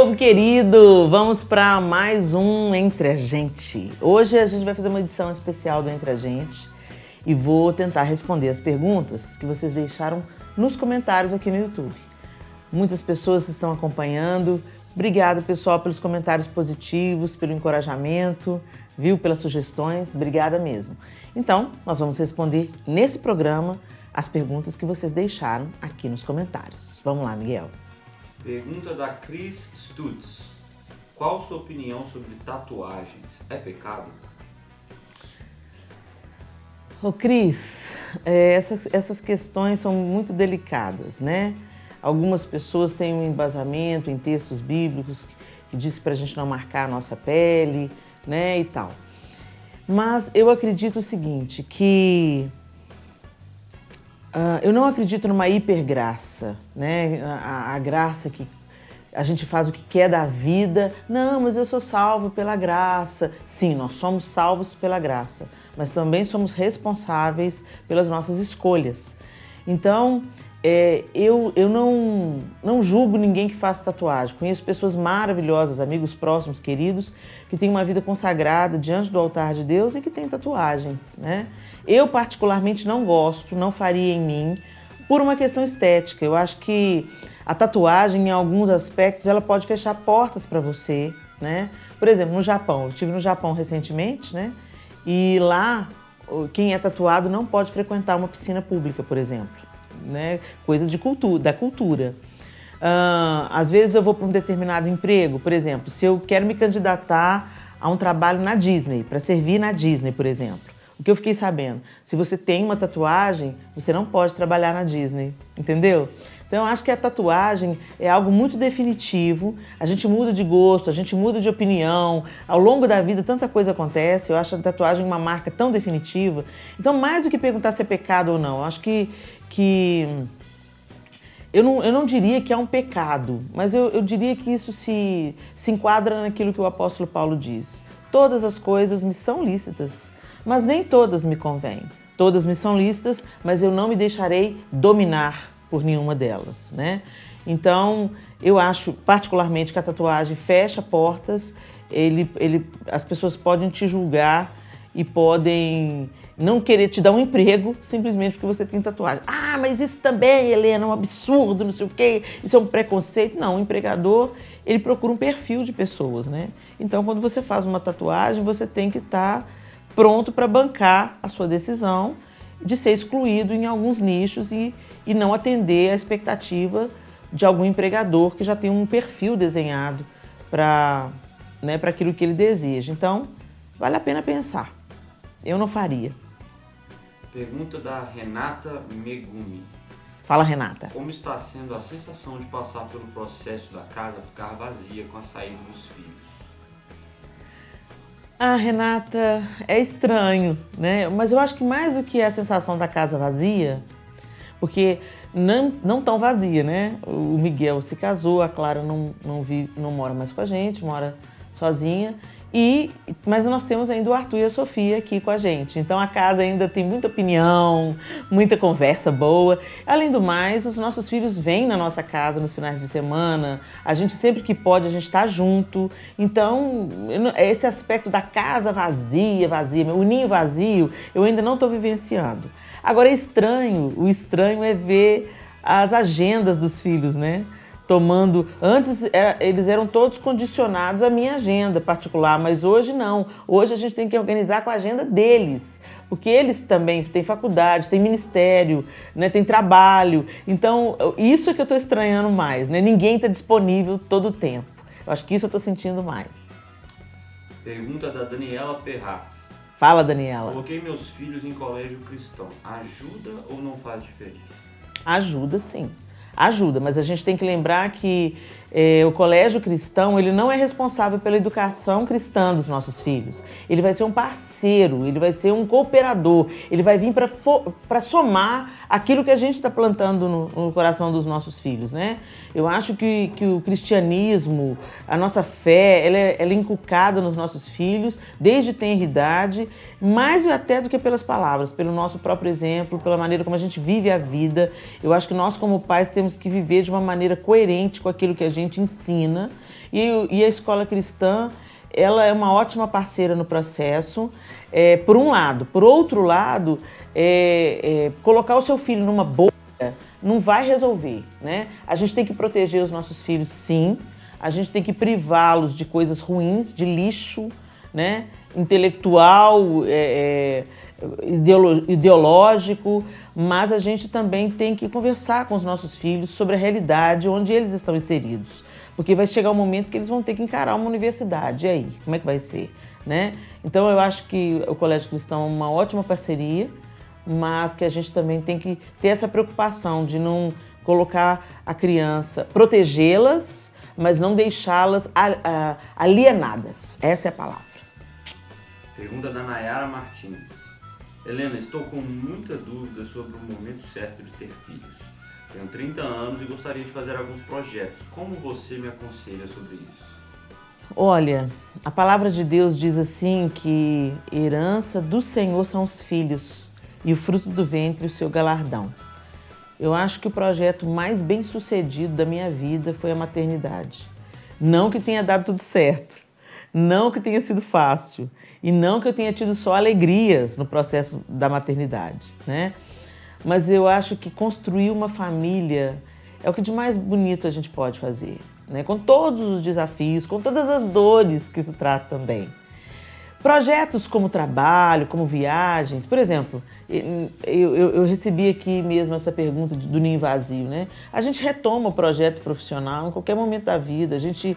povo querido! Vamos para mais um Entre a Gente. Hoje a gente vai fazer uma edição especial do Entre a Gente e vou tentar responder as perguntas que vocês deixaram nos comentários aqui no YouTube. Muitas pessoas estão acompanhando. Obrigada, pessoal, pelos comentários positivos, pelo encorajamento, viu? Pelas sugestões. Obrigada mesmo. Então, nós vamos responder nesse programa as perguntas que vocês deixaram aqui nos comentários. Vamos lá, Miguel. Pergunta da Cris Stutz. Qual sua opinião sobre tatuagens? É pecado? Ô Cris, essas questões são muito delicadas, né? Algumas pessoas têm um embasamento em textos bíblicos que diz pra gente não marcar a nossa pele, né, e tal. Mas eu acredito o seguinte, que eu não acredito numa hipergraça, né? A graça que a gente faz o que quer da vida. Não, mas eu sou salvo pela graça. Sim, nós somos salvos pela graça, mas também somos responsáveis pelas nossas escolhas. Então, eu não julgo ninguém que faz tatuagem. Conheço pessoas maravilhosas, amigos próximos, queridos, que têm uma vida consagrada diante do altar de Deus e que têm tatuagens, né? Eu particularmente não gosto, não faria em mim, por uma questão estética. Eu acho que a tatuagem, em alguns aspectos, ela pode fechar portas para você, né? Por exemplo, no Japão, eu estive no Japão recentemente, né? E lá, quem é tatuado não pode frequentar uma piscina pública, por exemplo, né? Coisas da cultura. Às vezes eu vou para um determinado emprego, por exemplo, se eu quero me candidatar a um trabalho na Disney, para servir na Disney, por exemplo. O que eu fiquei sabendo? Se você tem uma tatuagem, você não pode trabalhar na Disney, entendeu? Então eu acho que a tatuagem é algo muito definitivo, a gente muda de gosto, a gente muda de opinião, ao longo da vida tanta coisa acontece, eu acho a tatuagem uma marca tão definitiva. Então mais do que perguntar se é pecado ou não, eu acho que eu não diria que é um pecado, mas eu diria que isso se enquadra naquilo que o apóstolo Paulo diz. Todas as coisas me são lícitas, mas nem todas me convêm. Todas me são lícitas, mas eu não me deixarei dominar por nenhuma delas, né? Então, eu acho particularmente que a tatuagem fecha portas, as pessoas podem te julgar e podem não querer te dar um emprego simplesmente porque você tem tatuagem. Ah, mas isso também, Helena, é um absurdo, não sei o quê, isso é um preconceito. Não, o empregador, ele procura um perfil de pessoas, né? Então, quando você faz uma tatuagem, você tem que estar pronto para bancar a sua decisão de ser excluído em alguns nichos e não atender à expectativa de algum empregador que já tem um perfil desenhado para aquilo que ele deseja. Então, vale a pena pensar. Eu não faria. Pergunta da Renata Megumi. Fala, Renata. Como está sendo a sensação de passar pelo processo da casa ficar vazia com a saída dos filhos? Ah, Renata, é estranho, né? Mas eu acho que mais do que a sensação da casa vazia, porque não tão vazia, né? O Miguel se casou, a Clara não mora mais com a gente, mora sozinha. Mas nós temos ainda o Arthur e a Sofia aqui com a gente. Então a casa ainda tem muita opinião, muita conversa boa. Além do mais, os nossos filhos vêm na nossa casa nos finais de semana. A gente sempre que pode, a gente está junto. Então, esse aspecto da casa vazia, o ninho vazio, eu ainda não estou vivenciando. Agora o estranho é ver as agendas dos filhos, né? Antes eles eram todos condicionados à minha agenda particular, mas hoje não. Hoje a gente tem que organizar com a agenda deles, porque eles também têm faculdade, têm ministério, né, têm trabalho. Então, isso é que eu estou estranhando mais, né? Ninguém está disponível todo o tempo. Eu acho que isso eu estou sentindo mais. Pergunta da Daniela Ferraz. Fala, Daniela. Coloquei meus filhos em colégio cristão. Ajuda ou não faz diferença? Ajuda, sim. Ajuda, mas a gente tem que lembrar que o colégio cristão, ele não é responsável pela educação cristã dos nossos filhos. Ele vai ser um parceiro, ele vai ser um cooperador, ele vai vir para somar aquilo que a gente está plantando no coração dos nossos filhos, né? Eu acho que o cristianismo, a nossa fé, ela é inculcada nos nossos filhos desde tenra idade, mais até do que pelas palavras, pelo nosso próprio exemplo, pela maneira como a gente vive a vida. Eu acho que nós, como pais, temos que viver de uma maneira coerente com aquilo que a gente gente ensina e a escola cristã, ela é uma ótima parceira no processo, por um lado. Por outro lado, colocar o seu filho numa bolha não vai resolver, né? A gente tem que proteger os nossos filhos, sim. A gente tem que privá-los de coisas ruins, de lixo, né? Intelectual, ideológico, mas a gente também tem que conversar com os nossos filhos sobre a realidade onde eles estão inseridos. Porque vai chegar um momento que eles vão ter que encarar uma universidade. E aí, como é que vai ser? Né? Então eu acho que o Colégio Cristão é uma ótima parceria, mas que a gente também tem que ter essa preocupação de não colocar a criança, protegê-las, mas não deixá-las alienadas. Essa é a palavra. Pergunta da Nayara Martins. Helena, estou com muita dúvida sobre o momento certo de ter filhos. Tenho 30 anos e gostaria de fazer alguns projetos. Como você me aconselha sobre isso? Olha, a palavra de Deus diz assim que herança do Senhor são os filhos e o fruto do ventre o seu galardão. Eu acho que o projeto mais bem sucedido da minha vida foi a maternidade. Não que tenha dado tudo certo, não que tenha sido fácil e não que eu tenha tido só alegrias no processo da maternidade, né? Mas eu acho que construir uma família é o que de mais bonito a gente pode fazer, né? Com todos os desafios, com todas as dores que isso traz também. Projetos como trabalho, como viagens, por exemplo, eu recebi aqui mesmo essa pergunta do ninho vazio, né? A gente retoma o projeto profissional em qualquer momento da vida, a gente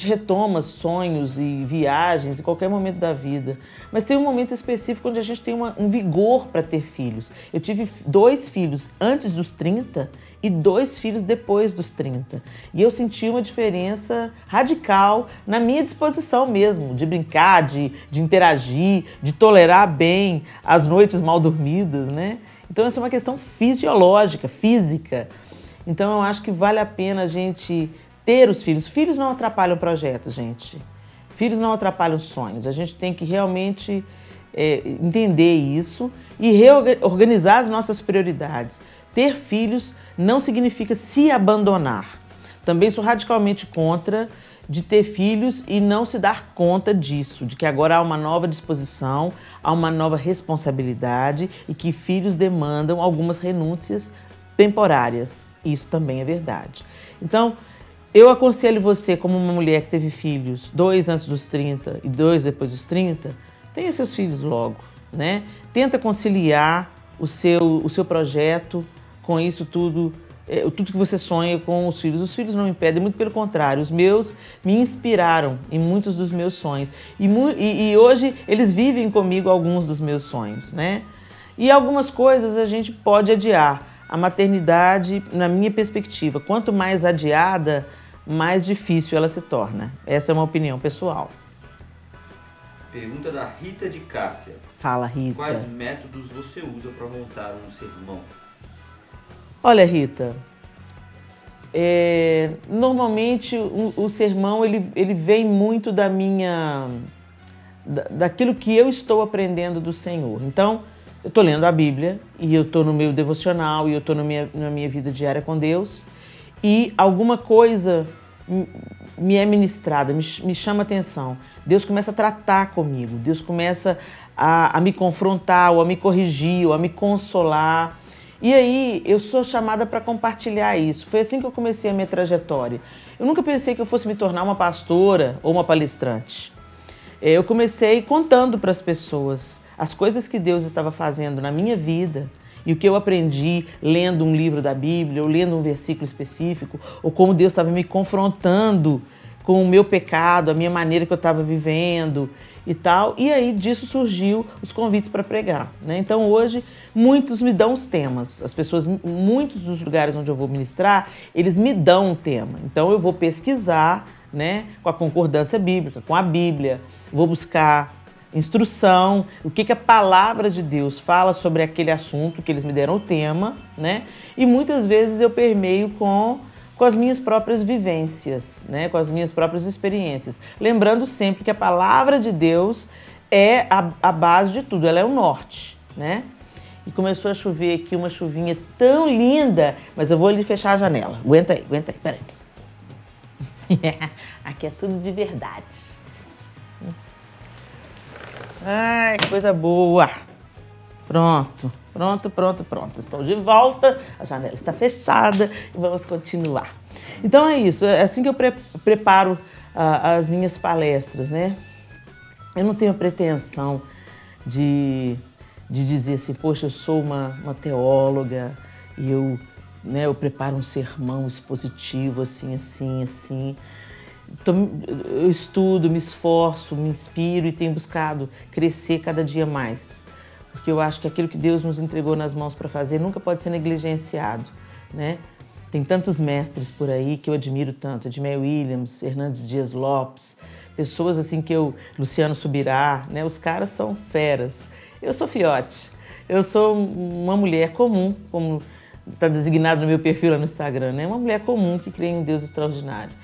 retoma sonhos e viagens em qualquer momento da vida, mas tem um momento específico onde a gente tem um vigor para ter filhos. Eu tive 2 filhos antes dos 30 e 2 filhos depois dos 30. E eu senti uma diferença radical na minha disposição mesmo, de brincar, de interagir, de tolerar bem as noites mal dormidas, né? Então essa é uma questão fisiológica, física. Então eu acho que vale a pena a gente ter os filhos. Filhos não atrapalham projetos, gente. Filhos não atrapalham sonhos. A gente tem que realmente entender isso e reorganizar as nossas prioridades. Ter filhos não significa se abandonar. Também sou radicalmente contra de ter filhos e não se dar conta disso, de que agora há uma nova disposição, há uma nova responsabilidade e que filhos demandam algumas renúncias temporárias. Isso também é verdade. Então, eu aconselho você, como uma mulher que teve filhos 2 antes dos 30 e 2 depois dos 30, tenha seus filhos logo, né? Tenta conciliar o seu projeto com isso tudo, tudo que você sonha com os filhos. Os filhos não impedem, muito pelo contrário. Os meus me inspiraram em muitos dos meus sonhos. E hoje eles vivem comigo alguns dos meus sonhos, né? E algumas coisas a gente pode adiar. A maternidade, na minha perspectiva, quanto mais adiada, mais difícil ela se torna. Essa é uma opinião pessoal. Pergunta da Rita de Cássia. Fala, Rita. Quais métodos você usa para montar um sermão? Olha, Rita, normalmente o sermão ele vem muito daquilo que eu estou aprendendo do Senhor. Então, eu estou lendo a Bíblia e eu estou no meu devocional e eu estou na minha vida diária com Deus e alguma coisa me é ministrada, me chama atenção. Deus começa a tratar comigo, Deus começa a me confrontar, ou a me corrigir, ou a me consolar. E aí eu sou chamada para compartilhar isso. Foi assim que eu comecei a minha trajetória. Eu nunca pensei que eu fosse me tornar uma pastora ou uma palestrante. Eu comecei contando para as pessoas as coisas que Deus estava fazendo na minha vida e o que eu aprendi lendo um livro da Bíblia ou lendo um versículo específico, ou como Deus estava me confrontando com o meu pecado, a minha maneira que eu estava vivendo e tal. E aí disso surgiu os convites para pregar, né? Então hoje muitos me dão os temas. As pessoas, muitos dos lugares onde eu vou ministrar, eles me dão um tema. Então eu vou pesquisar, né, com a concordância bíblica, com a Bíblia, vou buscar instrução, o que a palavra de Deus fala sobre aquele assunto que eles me deram o tema, né? E muitas vezes eu permeio com as minhas próprias vivências, né? Com as minhas próprias experiências. Lembrando sempre que a palavra de Deus é a base de tudo, ela é o norte, né? E começou a chover aqui, uma chuvinha tão linda, mas eu vou ali fechar a janela. Aguenta aí, peraí. Aqui é tudo de verdade. Ai, que coisa boa. Pronto. Estou de volta, a janela está fechada e vamos continuar. Então é isso, é assim que eu preparo as minhas palestras, né? Eu não tenho pretensão de dizer assim, poxa, eu sou uma teóloga e eu preparo um sermão expositivo, assim. Eu estudo, me esforço, me inspiro e tenho buscado crescer cada dia mais. Porque eu acho que aquilo que Deus nos entregou nas mãos para fazer nunca pode ser negligenciado, né? Tem tantos mestres por aí que eu admiro tanto, Edmé Williams, Hernandes Dias Lopes, pessoas assim Luciano Subirá, né? Os caras são feras. Eu sou fiote, eu sou uma mulher comum, como está designado no meu perfil lá no Instagram, né? Uma mulher comum que crê em um Deus extraordinário.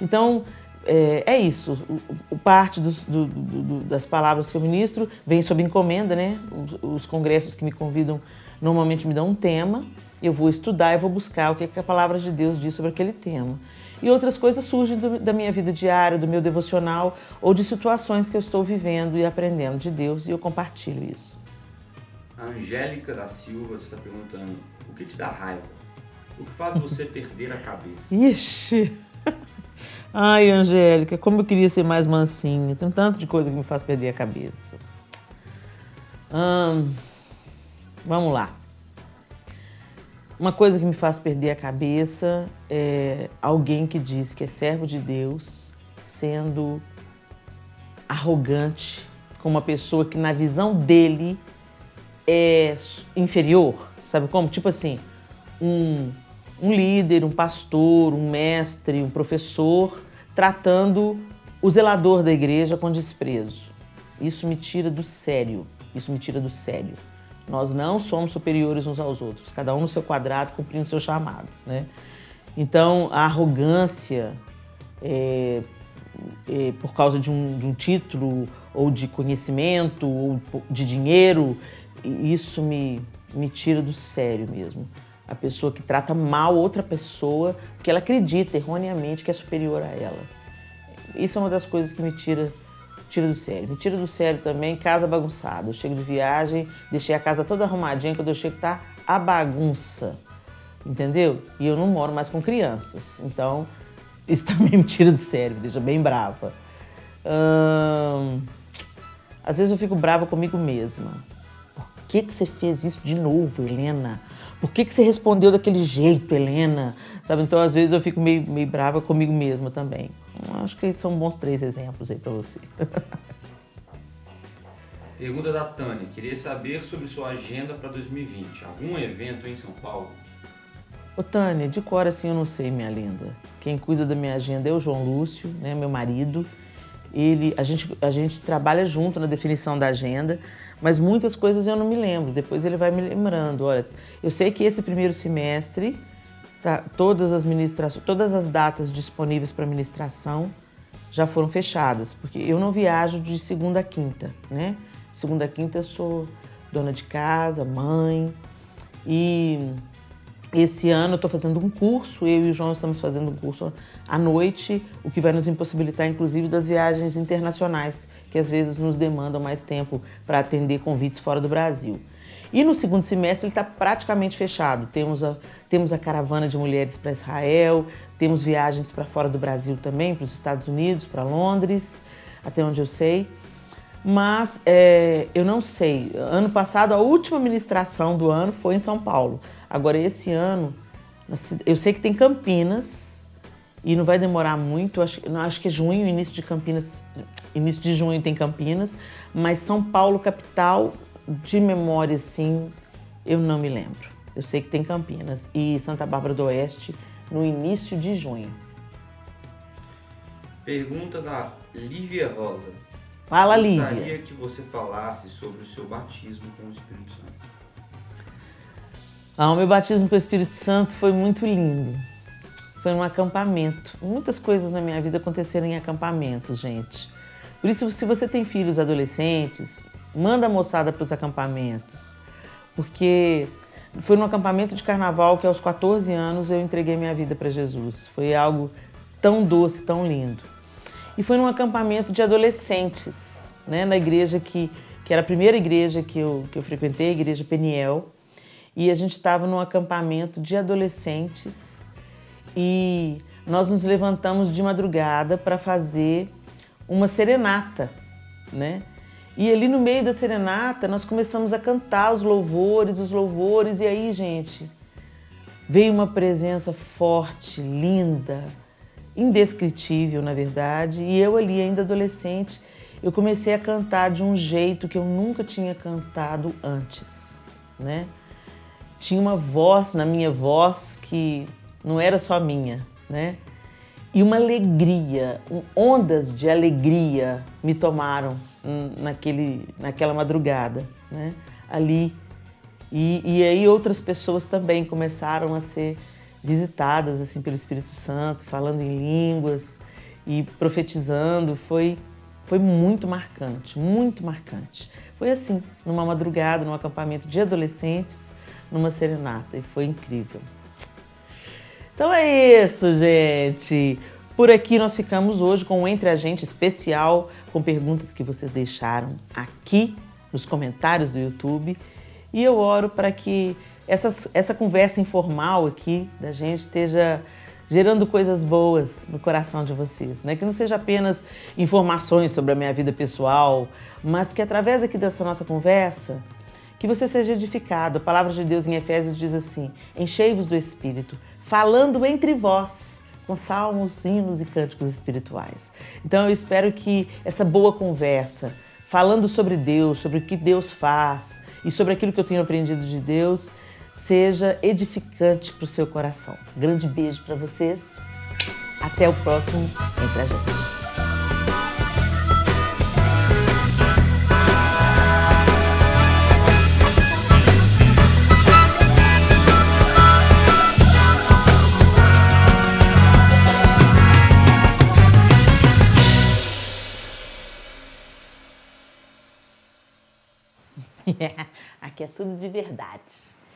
Então, é isso, parte das palavras que eu ministro vem sob encomenda, né? Os congressos que me convidam normalmente me dão um tema, eu vou estudar e vou buscar o que a palavra de Deus diz sobre aquele tema. E outras coisas surgem da minha vida diária, do meu devocional ou de situações que eu estou vivendo e aprendendo de Deus e eu compartilho isso. A Angélica da Silva está perguntando, o que te dá raiva? O que faz você perder a cabeça? Ixi! Ai, Angélica, como eu queria ser mais mansinha. Tem tanto de coisa que me faz perder a cabeça. Vamos lá. Uma coisa que me faz perder a cabeça é alguém que diz que é servo de Deus, sendo arrogante com uma pessoa que na visão dele é inferior. Sabe como? Tipo assim, um líder, um pastor, um mestre, um professor, tratando o zelador da igreja com desprezo. Isso me tira do sério. Nós não somos superiores uns aos outros, cada um no seu quadrado, cumprindo o seu chamado, né? Então, a arrogância, por causa de um título, ou de conhecimento, ou de dinheiro, isso me tira do sério mesmo. A pessoa que trata mal outra pessoa porque ela acredita erroneamente que é superior a ela. Isso é uma das coisas que me tira do sério. Me tira do sério também casa bagunçada. Eu chego de viagem, deixei a casa toda arrumadinha, quando eu chego tá a bagunça, entendeu? E eu não moro mais com crianças, então isso também me tira do sério, me deixa bem brava. Às vezes eu fico brava comigo mesma. Por que você fez isso de novo, Helena? Por que você respondeu daquele jeito, Helena? Sabe? Então, às vezes, eu fico meio brava comigo mesma também. Acho que são bons 3 exemplos aí para você. Pergunta da Tânia. Queria saber sobre sua agenda para 2020. Algum evento em São Paulo? Ô, Tânia, de cor assim eu não sei, minha linda. Quem cuida da minha agenda é o João Lúcio, né, meu marido. A gente trabalha junto na definição da agenda, mas muitas coisas eu não me lembro, depois ele vai me lembrando. Olha, eu sei que esse primeiro semestre, todas as datas disponíveis para ministração já foram fechadas, porque eu não viajo de segunda a quinta, né? Segunda a quinta eu sou dona de casa, mãe, e esse ano eu estou fazendo um curso, eu e o João estamos fazendo um curso à noite, o que vai nos impossibilitar, inclusive, das viagens internacionais, que às vezes nos demandam mais tempo para atender convites fora do Brasil. E no segundo semestre ele está praticamente fechado. Temos a caravana de mulheres para Israel, temos viagens para fora do Brasil também, para os Estados Unidos, para Londres, até onde eu sei. Mas eu não sei, ano passado a última ministração do ano foi em São Paulo. Agora esse ano, eu sei que tem Campinas e não vai demorar muito, acho que é junho, início de junho tem Campinas, mas São Paulo capital, de memória assim, eu não me lembro. Eu sei que tem Campinas e Santa Bárbara do Oeste no início de junho. Pergunta da Lívia Rosa. Fala, Lívia. Gostaria que você falasse sobre o seu batismo com o Espírito Santo. O meu batismo com o Espírito Santo foi muito lindo. Foi num acampamento. Muitas coisas na minha vida aconteceram em acampamentos, gente. Por isso, se você tem filhos adolescentes, manda a moçada para os acampamentos. Porque foi num acampamento de carnaval que aos 14 anos eu entreguei minha vida para Jesus. Foi algo tão doce, tão lindo. E foi num acampamento de adolescentes, né, na igreja que era a primeira igreja que eu frequentei, a igreja Peniel. E a gente estava num acampamento de adolescentes e nós nos levantamos de madrugada para fazer uma serenata, né? E ali no meio da serenata nós começamos a cantar os louvores, e aí, gente, veio uma presença forte, linda, indescritível, na verdade, e eu ali, ainda adolescente, eu comecei a cantar de um jeito que eu nunca tinha cantado antes, né? Tinha uma voz na minha voz que não era só minha, né? E uma alegria, ondas de alegria me tomaram naquela madrugada, né? Ali. E aí outras pessoas também começaram a ser visitadas assim pelo Espírito Santo, falando em línguas e profetizando. Foi muito marcante, muito marcante. Foi assim, numa madrugada, num acampamento de adolescentes, numa serenata, e foi incrível. Então é isso, gente. Por aqui nós ficamos hoje com um Entre a Gente especial, com perguntas que vocês deixaram aqui nos comentários do YouTube. E eu oro para que essa conversa informal aqui da gente esteja gerando coisas boas no coração de vocês, né? Que não seja apenas informações sobre a minha vida pessoal, mas que através aqui dessa nossa conversa, que você seja edificado. A palavra de Deus em Efésios diz assim: enchei-vos do Espírito, falando entre vós, com salmos, hinos e cânticos espirituais. Então eu espero que essa boa conversa, falando sobre Deus, sobre o que Deus faz e sobre aquilo que eu tenho aprendido de Deus, seja edificante para o seu coração. Grande beijo para vocês. Até o próximo Entre a Gente. Aqui é tudo de verdade.